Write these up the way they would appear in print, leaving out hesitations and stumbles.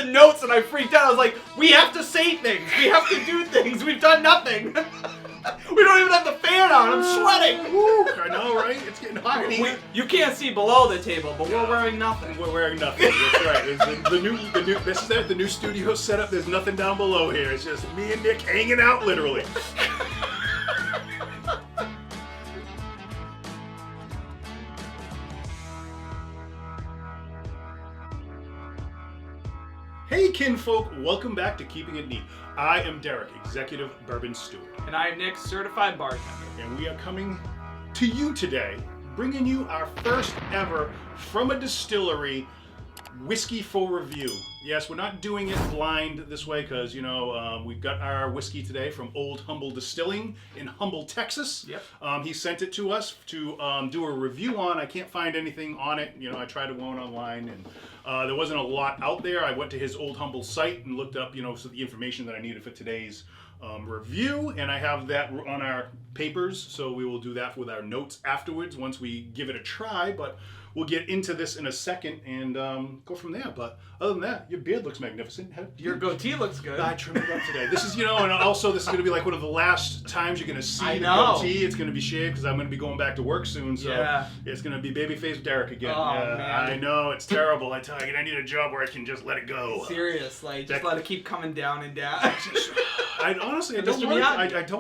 the notes and I freaked out. I was like, we have to say things. We have to do things. We've done nothing. We don't even have the fan on. I'm sweating. Woo, I know, right? It's getting hot in here. You can't see below the table, but we're wearing nothing. We're wearing nothing. That's right. It's the new. This is it. The new studio setup. There's nothing down below here. It's just me and Nick hanging out, literally. Hey kinfolk, welcome back to Keeping It Neat. I am Derek, Executive Bourbon Steward. And I am Nick, Certified Bartender. And we are coming to you today, bringing you our first ever From a Distillery whiskey for review. Yes, we're not doing it blind this way because, we've got our whiskey today from Old Humble Distilling in Humble, Texas. Yep. He sent it to us to do a review on. I can't find anything on it. I tried to go online and there wasn't a lot out there. I went to his Old Humble site and looked up, so the information that I needed for today's review, and I have that on our papers, so we will do that with our notes afterwards once we give it a try, but we'll get into this in a second and go from there. But other than that, your beard looks magnificent. Your goatee looks good. I trimmed it up today. This is, and also this is going to be like one of the last times you're going to see the goatee. It's going to be shaved because I'm going to be going back to work soon, so it's going to be babyface Derek again. Oh, man. I know, it's terrible. I tell you, I need a job where I can just let it go. Seriously, just let it keep coming down and down. I honestly, I don't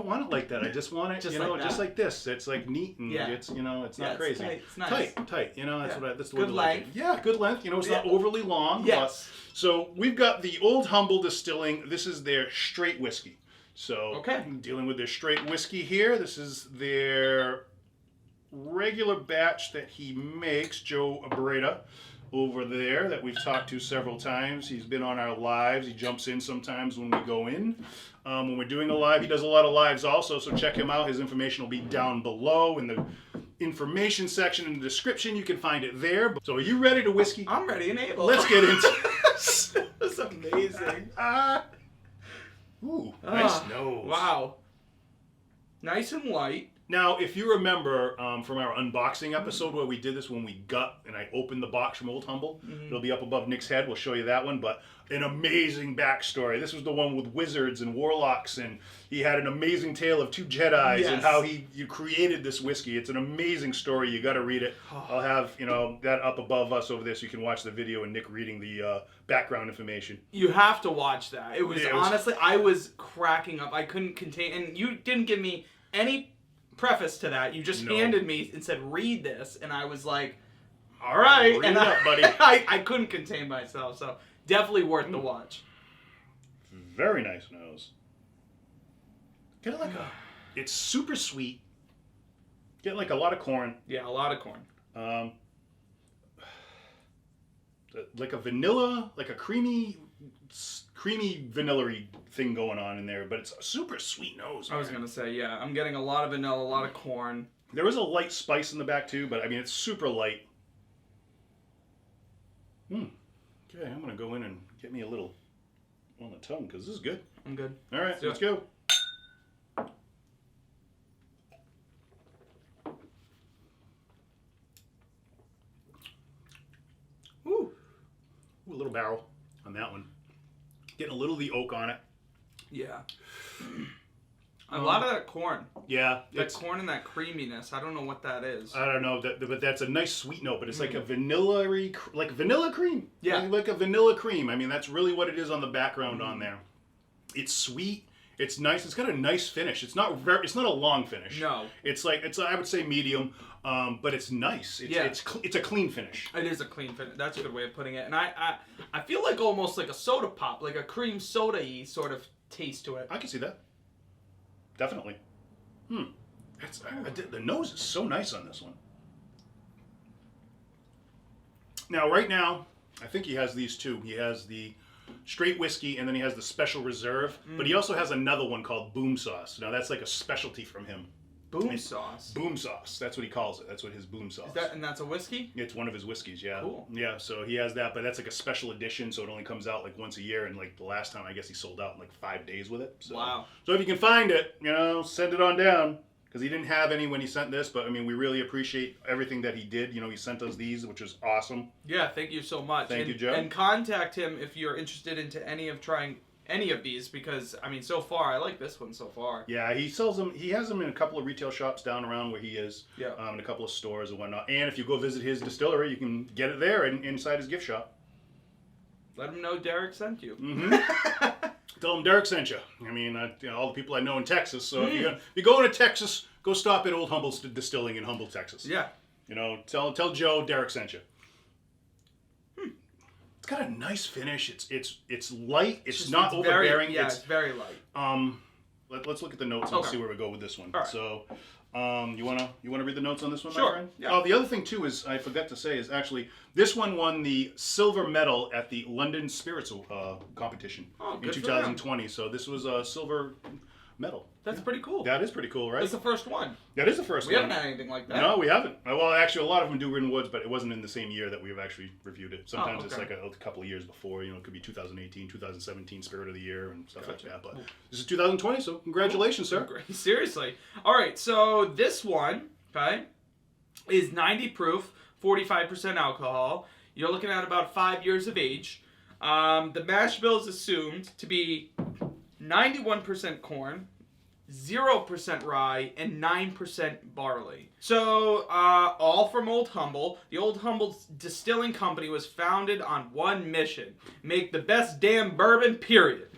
want it like that. I just want it, just like this. It's like neat and it's, it's not crazy. It's nice. Tight. That's the way good length. Yeah, good length. It's not overly long. Yes. But, so we've got the Old Humble Distilling. This is their straight whiskey. So dealing with their straight whiskey here. This is their regular batch that he makes, Joe Abreda over there, that we've talked to several times. He's been on our lives. He jumps in sometimes when we go in. When we're doing a live, he does a lot of lives also, so check him out. His information will be down below in the information section in the description. You can find it there. So are you ready to whiskey? I'm ready and able. Let's get into this. That's amazing. Ooh, nice nose. Wow. Nice and light. Now, if you remember from our unboxing episode where we did this when we got and I opened the box from Old Humble, it'll be up above Nick's head. We'll show you that one. But an amazing backstory. This was the one with wizards and warlocks, and he had an amazing tale of two Jedis and how you created this whiskey. It's an amazing story. You got to read it. I'll have that up above us over there so you can watch the video and Nick reading the background information. You have to watch that. It was honestly, I was cracking up. I couldn't contain, and you didn't give me any preface to that. You just handed me and said, read this, and I was like, all right. Read it up, buddy. I couldn't contain myself, so definitely worth the watch. Very nice nose. Get like it's super sweet. Get like a lot of corn. Yeah, a lot of corn. Like a vanilla, like a creamy vanilla-y thing going on in there, but it's a super sweet nose. I was going to say, I'm getting a lot of vanilla, a lot of corn. There is a light spice in the back too, but I mean, it's super light. Okay, I'm going to go in and get me a little on the tongue because this is good. I'm good. All right, let's go. Ooh, a little barrel on that one. Getting a little of the oak on it. Yeah. A lot of that corn. Yeah. That corn and that creaminess. I don't know what that is. I don't know, but that's a nice sweet note, but it's like a vanilla-y, like vanilla cream. Yeah. Like a vanilla cream. I mean, that's really what it is on the background on there. It's sweet. It's nice. It's got a nice finish. It's not a long finish. No. It's I would say medium, but it's nice. It's a clean finish. It is a clean finish. That's a good way of putting it. And I feel like almost like a soda pop, like a cream soda-y sort of taste to it. I can see that. Definitely. The nose is so nice on this one. Now, right now, I think he has these two. He has the straight whiskey, and then he has the special reserve. But he also has another one called Boomsauce. Now, that's like a specialty from him. Boomsauce? Boomsauce. That's what he calls it. That's what his Boomsauce. And that's a whiskey? It's one of his whiskeys, yeah. Cool. Yeah, so he has that, but that's like a special edition, so it only comes out like once a year, and like the last time, I guess he sold out in like 5 days with it. So, wow. So if you can find it, send it on down, because he didn't have any when he sent this, but I mean, we really appreciate everything that he did. You know, he sent us these, which is awesome. Yeah, thank you so much. Thank you, Joe. And contact him if you're interested into trying any of these, because I mean, so far I like this one so far. Yeah, he sells them. He has them in a couple of retail shops down around where he is. Yeah. In a couple of stores and whatnot. And if you go visit his distillery, you can get it there inside his gift shop. Let him know Derek sent you. Mm-hmm. Tell him Derek sent you. I mean, all the people I know in Texas. So if you're going to Texas, go stop at Old Humble Distilling in Humble, Texas. Yeah. You know, tell Joe Derek sent you. It's got a nice finish. It's light. It's not overbearing. It's very light. Let's look at the notes and see where we go with this one. All right. So, you wanna read the notes on this one, sure. my friend? Yeah. Oh, the other thing too is I forgot to say is actually this one won the silver medal at the London Spirits competition in 2020. So this was a silver medal. That's pretty cool. That is pretty cool, right? That's the first one. That is the first one. We haven't had anything like that. No, we haven't. Well, actually, a lot of them do Written Woods, but it wasn't in the same year that we've actually reviewed it. Sometimes it's like a couple of years before. You know, it could be 2018, 2017 Spirit of the Year and stuff like that. But this is 2020, so congratulations, sir. Seriously. All right, so this one, okay, is 90 proof, 45% alcohol. You're looking at about 5 years of age. The mash bill is assumed to be 91% corn, 0% rye, and 9% barley. So, all from Old Humble. The Old Humble Distilling Company was founded on one mission: make the best damn bourbon, period.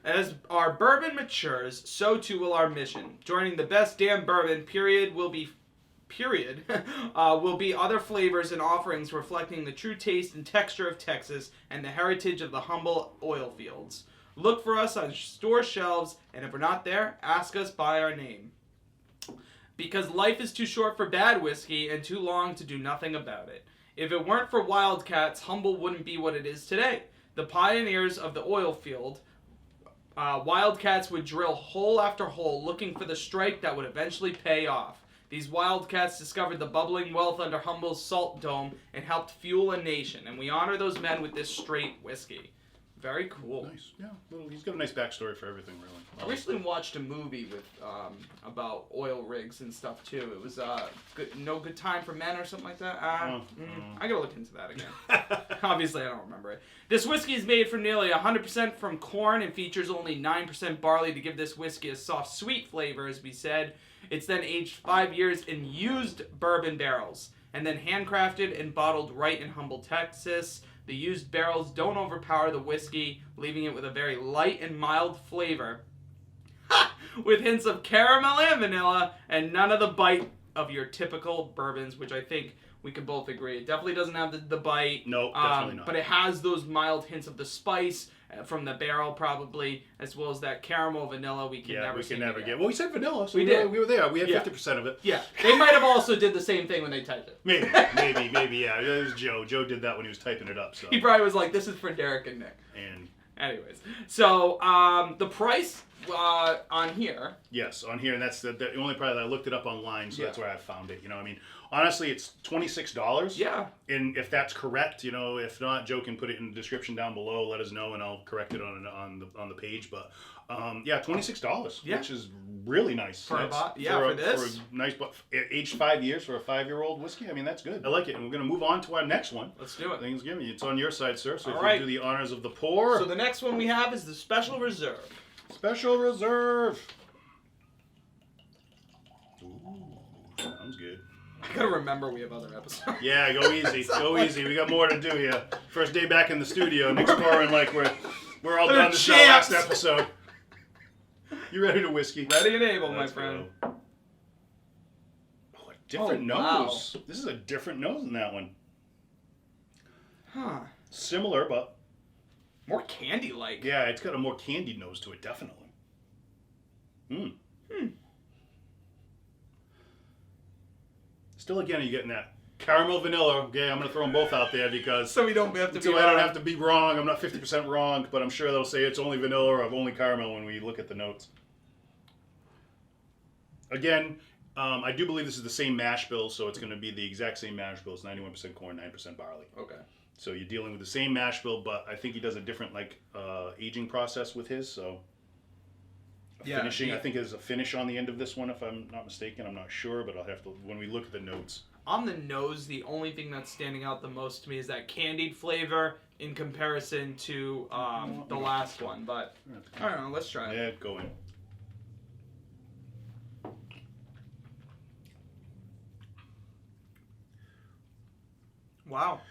As our bourbon matures, so too will our mission. Joining the best damn bourbon, period, will be other flavors and offerings reflecting the true taste and texture of Texas and the heritage of the humble oil fields. Look for us on store shelves, and if we're not there, ask us by our name. Because life is too short for bad whiskey and too long to do nothing about it. If it weren't for Wildcats, Humble wouldn't be what it is today. The pioneers of the oil field, Wildcats would drill hole after hole looking for the strike that would eventually pay off. These Wildcats discovered the bubbling wealth under Humble's salt dome and helped fuel a nation, and we honor those men with this straight whiskey. Very cool. Nice. Yeah. Well, he's got a nice backstory for everything, really. I recently watched a movie with about oil rigs and stuff too. It was No Good Time for Men or something like that. I gotta look into that again. Obviously, I don't remember it. This whiskey is made from nearly 100% from corn and features only 9% barley to give this whiskey a soft, sweet flavor, as we said. It's then aged 5 years in used bourbon barrels and then handcrafted and bottled right in Humble, Texas. The used barrels don't overpower the whiskey, leaving it with a very light and mild flavor, with hints of caramel and vanilla, and none of the bite of your typical bourbons, which I think we can both agree. It definitely doesn't have the bite. No, definitely not. But it has those mild hints of the spice from the barrel, probably, as well as that caramel vanilla we can never get. Well, we said vanilla, so we did. We were there. We had 50% of it. Yeah. They might have also did the same thing when they typed it. Maybe, yeah. It was Joe. Joe did that when he was typing it up. So he probably was like, this is for Derek and Nick. And anyways, so the price on here. Yes, on here, and that's the only price. I looked it up online, so that's where I found it. You know, I mean, honestly, it's $26. Yeah. And if that's correct, you know, if not, Joe can put it in the description down below. Let us know, and I'll correct it on the page. But yeah, $26, which is really nice. For this, for a nice, aged 5 years for a 5-year-old whiskey. I mean, that's good. I like it, and we're gonna move on to our next one. Let's do it. Thanksgiving. It's on your side, sir. So All if you do the honors of the pour. So the next one we have is the Special Reserve. Special Reserve. Ooh, sounds good. I gotta remember we have other episodes. Yeah, go easy. Go easy. We got more to do here. First day back in the studio. Nick's pouring like we're all done. This is our last episode. You ready to whiskey? Ready and Abel, my friend. Go. Oh, a different nose. Wow. This is a different nose than that one. Huh. Similar, but more candy-like. Yeah, it's got a more candied nose to it, definitely. Still, again, you're getting that caramel vanilla. Okay, I'm going to throw them both out there because so we don't have to. So I don't have to be wrong. I'm not 50% wrong, but I'm sure they'll say it's only vanilla or only caramel when we look at the notes. Again, I do believe this is the same mash bill, so it's going to be the exact same mash bill. It's 91% corn, 9% barley. Okay. So you're dealing with the same mash bill, but I think he does a different aging process with his. So finishing. I think there's a finish on the end of this one, if I'm not mistaken. I'm not sure, but I'll have to, when we look at the notes. On the nose, the only thing that's standing out the most to me is that candied flavor in comparison to the last one. But I don't know. Let's try it. Yeah, go in. Wow.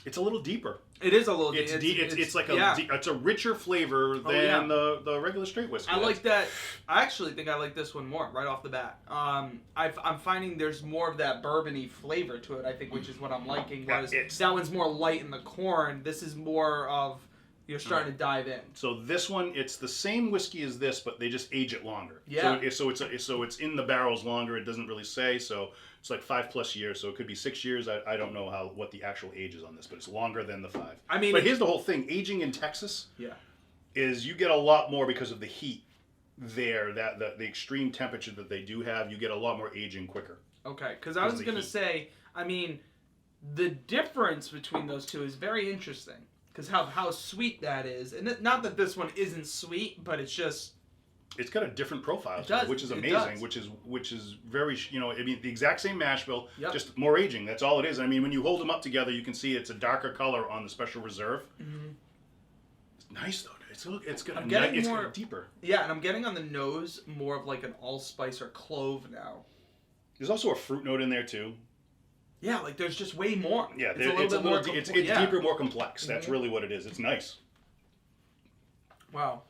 It's a little deeper. It is a little deeper. It's like it's a richer flavor than the regular straight whiskey. I like that. I actually think I like this one more right off the bat. I'm finding there's more of that bourbony flavor to it, I think, which is what I'm liking. Whereas that one's more light in the corn. This is more of you're starting to dive in. So this one, it's the same whiskey as this, but they just age it longer. Yeah. So it's in the barrels longer. It doesn't really say. So it's like 5+ years. So it could be 6 years. I don't know what the actual age is on this, but it's longer than the 5. I mean, but here's the whole thing: aging in Texas, is you get a lot more because of the heat there. That the extreme temperature that they do have, you get a lot more aging quicker. Okay, because I was gonna say, I mean, the difference between those two is very interesting. Because how sweet that is. And not that this one isn't sweet, but it's just... It's got a different profile, which is amazing, which is very, I mean, the exact same mash bill, just more aging. That's all it is. I mean, when you hold them up together, you can see it's a darker color on the Special Reserve. Mm-hmm. It's nice, though. It's getting deeper. Yeah, and I'm getting on the nose more of like an allspice or clove now. There's also a fruit note in there, too. Yeah, like there's just way more. Yeah, it's deeper, more complex. That's really what it is. It's nice. Wow.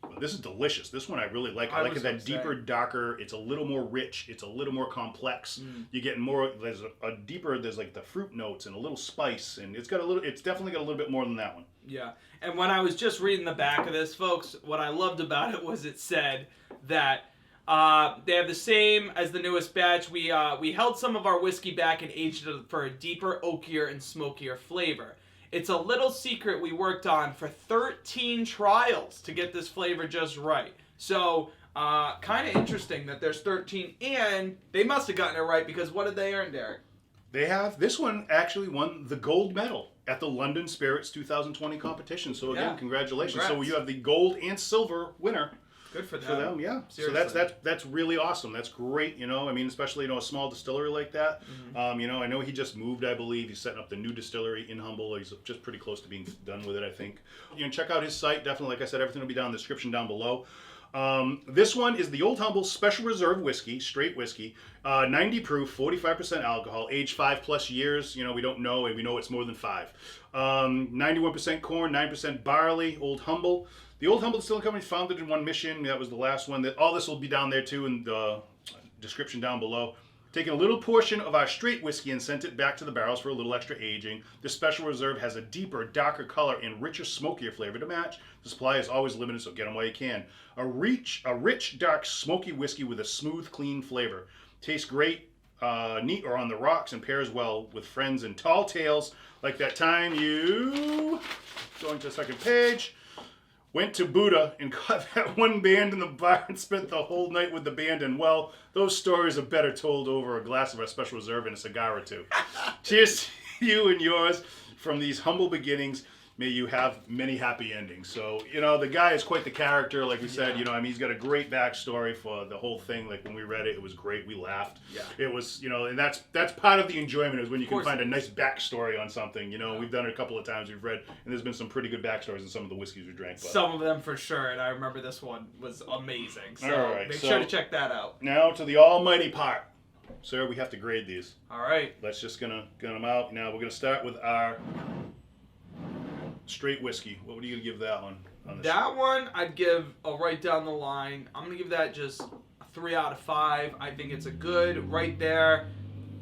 Well, this is delicious. This one I really like. I like it that deeper, darker. It's a little more rich. It's a little more complex. You get more. There's a deeper. There's like the fruit notes and a little spice, and it's definitely got a little bit more than that one. Yeah, and when I was just reading the back of this, folks, what I loved about it was it said that. They have the same as the newest batch. We held some of our whiskey back and aged it for a deeper, oakier, and smokier flavor. It's a little secret we worked on for 13 trials to get this flavor just right. So, kind of interesting that there's 13, and they must have gotten it right because what did they earn, Derek? This one actually won the gold medal at the London Spirits 2020 competition. So again, congratulations. Congrats. So you have the gold and silver winner. Good for them. Yeah. Seriously. So that's really awesome. That's great. I mean, especially a small distillery like that. Mm-hmm. I know he just moved. I believe he's setting up the new distillery in Humble. He's just pretty close to being done with it, I think. You can check out his site. Definitely, like I said, everything will be down in the description down below. This one is the Old Humble Special Reserve whiskey, straight whiskey, 90 proof, 45% alcohol, aged 5+ years. We don't know, and we know it's more than 5. 91% corn, 9% barley. Old Humble. The Old Humble Distilling Company founded in one mission. That was the last one. All this will be down there too in the description down below. Taking a little portion of our straight whiskey and sent it back to the barrels for a little extra aging. This Special Reserve has a deeper, darker color and richer, smokier flavor to match. The supply is always limited, so get them while you can. A rich, dark, smoky whiskey with a smooth, clean flavor. Tastes great, neat or on the rocks, and pairs well with friends and tall tales. Like that time you, going to the second page, went to Buddha and got that one band in the bar and spent the whole night with the band. And, well, those stories are better told over a glass of our Special Reserve and a cigar or two. Cheers to you and yours from these humble beginnings. May you have many happy endings. So, the guy is quite the character, like we said. I mean, he's got a great backstory for the whole thing. Like, when we read it, it was great. We laughed. Yeah. It was, and that's part of the enjoyment is when you can find a nice backstory on something. We've done it a couple of times. We've read, and there's been some pretty good backstories in some of the whiskeys we drank. But. Some of them for sure, and I remember this one was amazing. So make sure to check that out. Now to the almighty part. Sir, we have to grade these. All right. Let's just gonna get them out. Now we're gonna start with our straight whiskey. What would you give that one? That one I'd give a right down the line. I'm going to give that just a 3 out of 5. I think it's a good right there.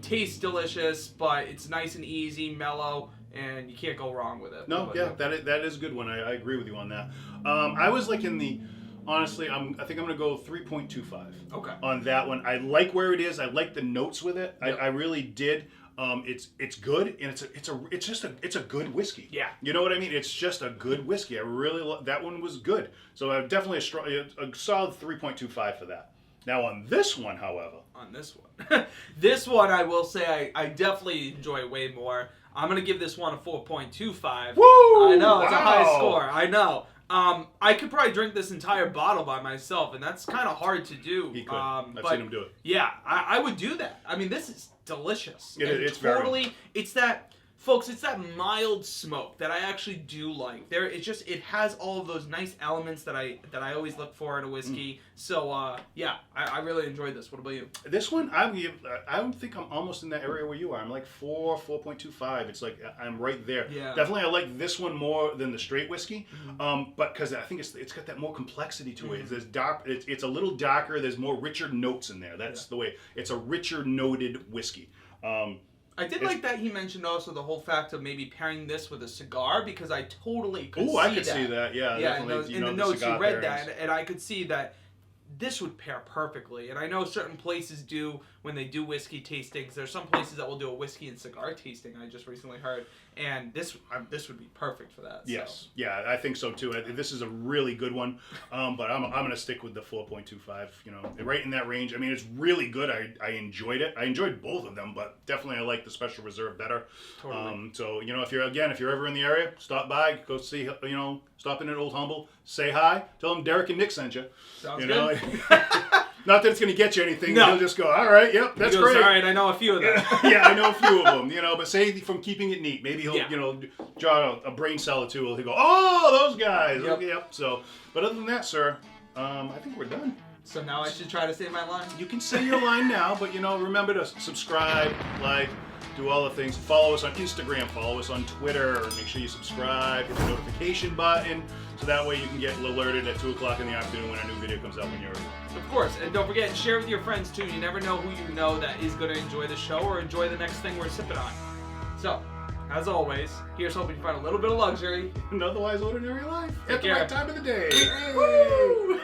Tastes delicious, but it's nice and easy, mellow, and you can't go wrong with it. No, that is a good one. I agree with you on that. I was like honestly, I think I'm going to go 3.25. Okay. On that one. I like where it is. I like the notes with it. Yep. I really did. It's good, and it's a good whiskey. Yeah. You know what I mean? It's just a good whiskey. I really that one was good. So I definitely a solid 3.25 for that. Now on this one, however. On this one. This one I will say I definitely enjoy way more. I'm going to give this one a 4.25. Woo! I know, it's a high score. I know. I could probably drink this entire bottle by myself, and that's kind of hard to do. He could. I've seen him do it. Yeah, I would do that. I mean, this is delicious. It's totally. Very... It's that, folks. It's that mild smoke that I actually do like. It has all of those nice elements that I always look for in a whiskey. So I really enjoyed this. What about you? This one, I think I'm almost in that area where you are. I'm like 4.25. It's like I'm right there. Yeah. Definitely, I like this one more than the straight whiskey. But because I think it's got that more complexity to it. There's dark. It's a little darker. There's more richer notes in there. That's the way. It's a richer noted whiskey. I did like that he mentioned also the whole fact of maybe pairing this with a cigar, because I totally could see that. I could see that, yeah. Definitely, in the notes you read that, and I could see that this would pair perfectly. And I know certain places do, when they do whiskey tastings, there's some places that will do a whiskey and cigar tasting, I just recently heard, and this would be perfect for that. Yes, so. Yeah, I think so too. This is a really good one, but I'm going to stick with the 4.25, right in that range. I mean, it's really good. I enjoyed it. I enjoyed both of them, but definitely I like the Special Reserve better. Totally. So, if you're ever in the area, stop by, go see, stop in at Old Humble, say hi, tell them Derek and Nick sent you. Sounds good. Not that it's going to get you anything. No. He'll just go, all right, yep, that's great. All right, I know a few of them. Yeah, I know a few of them, but say from Keeping It Neat, maybe he'll, draw a brain cell or two. He'll go, oh, those guys. Yep. Okay, yep. So, but other than that, sir, I think we're done. So now I should try to say my line? You can say your line now, but, remember to subscribe, like, do all the things. Follow us on Instagram, follow us on Twitter, make sure you subscribe, hit the notification button, so that way you can get alerted at 2 o'clock in the afternoon when a new video comes out when you're... Of course, and don't forget, share with your friends too. You never know who you know that is going to enjoy the show or enjoy the next thing we're sipping on. So, as always, here's hoping you find a little bit of luxury in otherwise ordinary life at the right time of the day. Woo!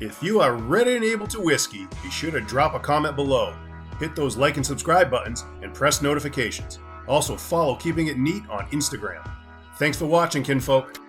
If you are ready and able to whiskey, be sure to drop a comment below. Hit those like and subscribe buttons and press notifications. Also follow Keeping It Neat on Instagram. Thanks for watching, kinfolk.